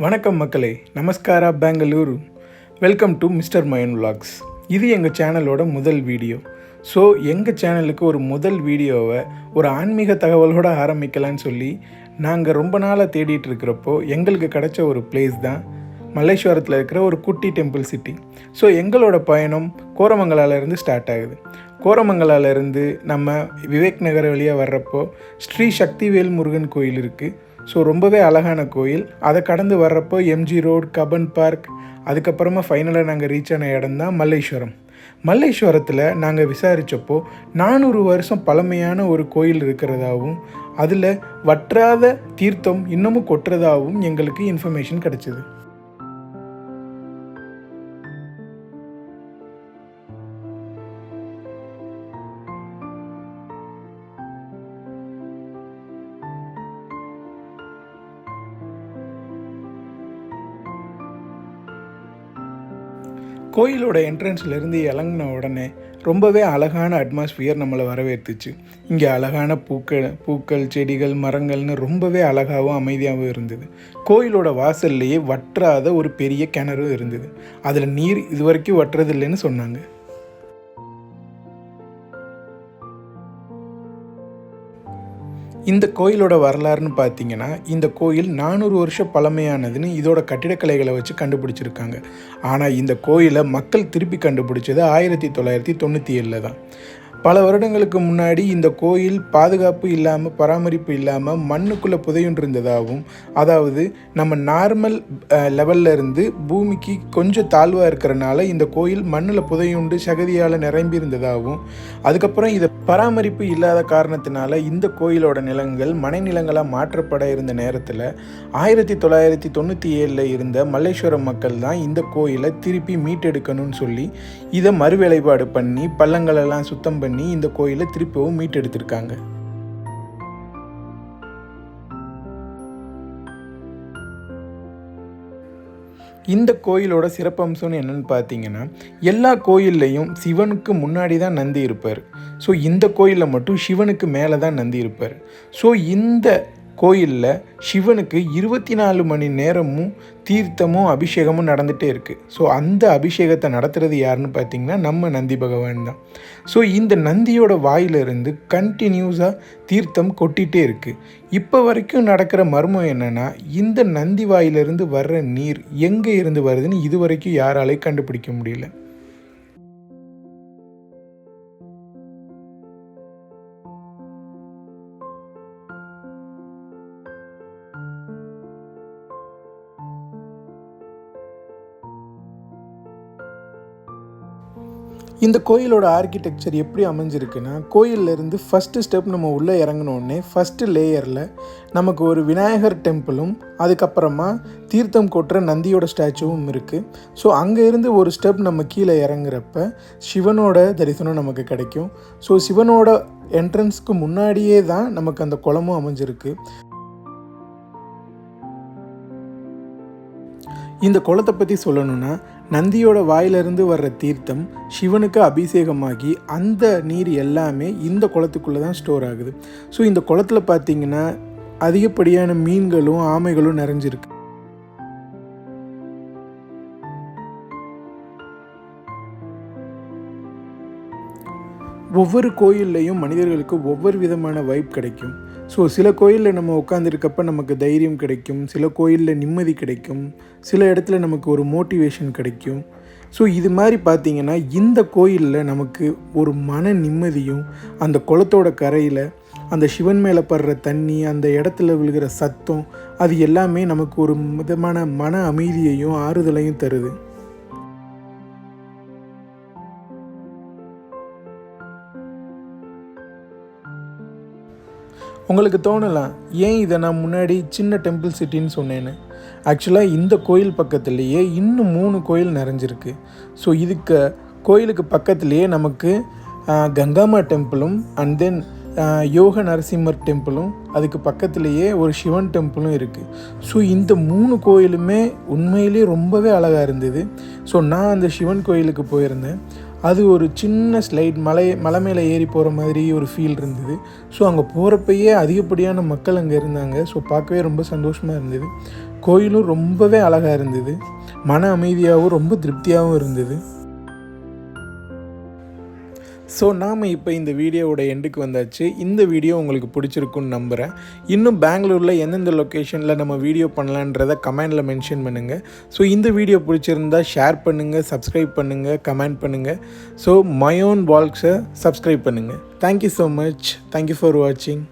வணக்கம் மக்களே, நமஸ்காரா Bengaluru. Welcome to Mister Mayan vlogs. இது எங்கள் சேனலோட முதல் வீடியோ. ஸோ எங்கள் சேனலுக்கு ஒரு முதல் வீடியோவை ஒரு ஆன்மீக தகவலோடு ஆரம்பிக்கலான்னு சொல்லி நாங்கள் ரொம்ப நாளாக தேடிட்டு இருக்கிறப்போ எங்களுக்கு கிடைச்ச ஒரு பிளேஸ் தான் மல்லேஸ்வரத்தில் இருக்கிற ஒரு குட்டி டெம்பிள் சிட்டி. ஸோ எங்களோட பயணம் கோரமங்கலாலேருந்து ஸ்டார்ட் ஆகுது. கோரமங்கலாலேருந்து நம்ம விவேக் நகர் வழியாக வர்றப்போ ஸ்ரீ சக்திவேல் முருகன் கோயில் இருக்குது. ஸோ ரொம்பவே அழகான கோயில். அதை கடந்து வர்றப்போ எம்ஜி ரோட், கபன் பார்க், அதுக்கப்புறமா ஃபைனலாக நாங்கள் ரீச் ஆன இடம் தான் மல்லேஸ்வரம். மல்லேஸ்வரத்தில் நாங்கள் விசாரித்தப்போ 400 வருஷம் பழமையான ஒரு கோயில் இருக்கிறதாகவும் அதில் வற்றாத தீர்த்தம் இன்னமும் கொட்டுறதாகவும் எங்களுக்கு இன்ஃபர்மேஷன் கிடச்சிது. கோயிலோட என்ட்ரன்ஸ்லேருந்து இறங்கின உடனே ரொம்பவே அழகான அட்மாஸ்பியர் நம்மளை வரவேற்றுச்சு. இங்கே அழகான பூக்கள், செடிகள், மரங்கள்னு ரொம்பவே அழகாகவும் அமைதியாகவும் இருந்தது. கோயிலோட வாசல்லையே வற்றாத ஒரு பெரிய கிணறு இருந்தது. அதில் நீர் இது வரைக்கும் வற்றதில்லைன்னு சொன்னாங்க. இந்த கோயிலோட வரலாறுன்னு பார்த்தீங்கன்னா, இந்த கோயில் 400 வருஷம் பழமையானதுன்னு இதோட கட்டிடக்கலைகளை வச்சு கண்டுபிடிச்சிருக்காங்க. ஆனால் இந்த கோயிலை மக்கள் திருப்பி கண்டுபிடிச்சது 1997 தான். பல வருடங்களுக்கு முன்னாடி இந்த கோயில் பாதுகாப்பு இல்லாமல், பராமரிப்பு இல்லாமல் மண்ணுக்குள்ளே புதையுண்டிருந்ததாகவும், அதாவது நம்ம நார்மல் லெவலில் இருந்து பூமிக்கு கொஞ்சம் தாழ்வாக இருக்கிறனால இந்த கோயில் மண்ணில் புதையுண்டு சகதியால் நிரம்பி இருந்ததாகவும், அதுக்கப்புறம் இதை பராமரிப்பு இல்லாத காரணத்தினால இந்த கோயிலோட நிலங்கள் மனைநிலங்களாக மாற்றப்பட இருந்த நேரத்தில் 1997 இருந்த மல்லேஸ்வரம் மக்கள் தான் இந்த கோயிலை திருப்பி மீட்டெடுக்கணும்னு சொல்லி இதை மறுவேலைப்பாடு பண்ணி பள்ளங்களெல்லாம் சுத்தம் பண்ணி இந்த கோயிலை திருப்பவும் மீட்டெடுத்திருக்காங்க. இந்த கோயிலோட சிறப்பம்சம்னு என்னென்னு பார்த்தீங்கன்னா, எல்லா கோயில்லையும் சிவனுக்கு முன்னாடி தான் நந்தி இருப்பார். ஸோ இந்த கோயிலில் மட்டும் சிவனுக்கு மேலே தான் நந்தி இருப்பார். ஸோ இந்த கோயிலில் சிவனுக்கு 24 மணி நேரமும் தீர்த்தமும் அபிஷேகமும் நடந்துகிட்டே இருக்குது. ஸோ அந்த அபிஷேகத்தை நடத்துகிறது யாருன்னு பார்த்திங்கன்னா நம்ம நந்தி பகவான் தான். ஸோ இந்த நந்தியோட வாயிலிருந்து கண்டினியூஸாக தீர்த்தம் கொட்டிகிட்டே இருக்குது. இப்போ வரைக்கும் நடக்கிற மர்மம் என்னென்னா, இந்த நந்தி வாயிலிருந்து வர்ற நீர் எங்கே இருந்து வருதுன்னு இது வரைக்கும் யாராலையும் கண்டுபிடிக்க முடியல. இந்த கோயிலோட ஆர்கிடெக்சர் எப்படி அமைஞ்சிருக்குன்னா, கோயிலிருந்து ஃபஸ்ட்டு ஸ்டெப் நம்ம உள்ளே இறங்கினோடனே ஃபஸ்ட்டு லேயரில் நமக்கு ஒரு விநாயகர் டெம்பிளும், அதுக்கப்புறமா தீர்த்தம் கொட்டுற நந்தியோட ஸ்டாச்சுவும் இருக்குது. ஸோ அங்கே இருந்து ஒரு ஸ்டெப் நம்ம கீழே இறங்குறப்ப சிவனோட தரிசனம் நமக்கு கிடைக்கும். ஸோ சிவனோட என்ட்ரன்ஸ்க்கு முன்னாடியே தான் நமக்கு அந்த குளமும் அமைஞ்சிருக்கு. இந்த குளத்தை பற்றி சொல்லணுன்னா, நந்தியோட வாயிலிருந்து வர்ற தீர்த்தம் சிவனுக்கு அபிஷேகமாகி அந்த நீர் எல்லாமே இந்த குளத்துக்குள்ளே தான் ஸ்டோர் ஆகுது. ஸோ இந்த குளத்தில் பார்த்திங்கன்னா அதிகப்படியான மீன்களும் ஆமைகளும் நிறைஞ்சிருக்கு. ஒவ்வொரு கோயில்லையும் மனிதர்களுக்கு ஒவ்வொரு விதமான வைப் கிடைக்கும். ஸோ சில கோயிலில் நம்ம உட்காந்துருக்கப்ப நமக்கு தைரியம் கிடைக்கும், சில கோயிலில் நிம்மதி கிடைக்கும், சில இடத்துல நமக்கு ஒரு மோட்டிவேஷன் கிடைக்கும். ஸோ இது மாதிரி பார்த்திங்கன்னா இந்த கோயிலில் நமக்கு ஒரு மன நிம்மதியும், அந்த குளத்தோட கரையில் அந்த சிவன் மேலே படுற தண்ணி, அந்த இடத்துல விழுகிற சத்தம், அது எல்லாமே நமக்கு ஒரு விதமான மன அமைதியையும் ஆறுதலையும் தருது. உங்களுக்கு தோணலாம், ஏன் இதை நான் முன்னாடி சின்ன டெம்பிள் சிட்டின்னு சொன்னேன்னு. ஆக்சுவலாக இந்த கோயில் பக்கத்துலேயே இன்னும் 3 கோயில் நிறைஞ்சிருக்கு. ஸோ கோயிலுக்கு பக்கத்துலேயே நமக்கு கங்காமா டெம்பிளும், அண்ட் தென் யோக நரசிம்மர் டெம்பிளும், அதுக்கு பக்கத்துலேயே ஒரு சிவன் டெம்பிளும் இருக்குது. ஸோ இந்த 3 கோயிலுமே உண்மையிலே ரொம்பவே அழகாக இருந்தது. ஸோ நான் அந்த சிவன் கோயிலுக்கு போயிருந்தேன். அது ஒரு சின்ன ஸ்லைட் மலை மேலே ஏறி போகிற மாதிரி ஒரு ஃபீல் இருந்தது. ஸோ அங்கே போகிறப்பயே அதிகப்படியான மக்கள் அங்கே இருந்தாங்க. ஸோ பார்க்கவே ரொம்ப சந்தோஷமாக இருந்தது. கோயிலும் ரொம்பவே அழகாக இருந்தது, மன அமைதியாகவும் ரொம்ப திருப்தியாகவும் இருந்தது. ஸோ நாம் இப்போ இந்த வீடியோவோட எண்டுக்கு வந்தாச்சு. இந்த வீடியோ உங்களுக்கு பிடிச்சிருக்குன்னு நம்புகிறேன். இன்னும் பெங்களூரில் எந்தெந்த லொக்கேஷனில் நம்ம வீடியோ பண்ணலான்றதை கமெண்டில் மென்ஷன் பண்ணுங்கள். ஸோ இந்த வீடியோ பிடிச்சிருந்தா ஷேர் பண்ணுங்கள், சப்ஸ்கிரைப் பண்ணுங்கள், கமெண்ட் பண்ணுங்கள். ஸோ மை ஓன் வால்க்ஸை சப்ஸ்கிரைப் பண்ணுங்கள். Thank you so much. Thank you for வாட்சிங்.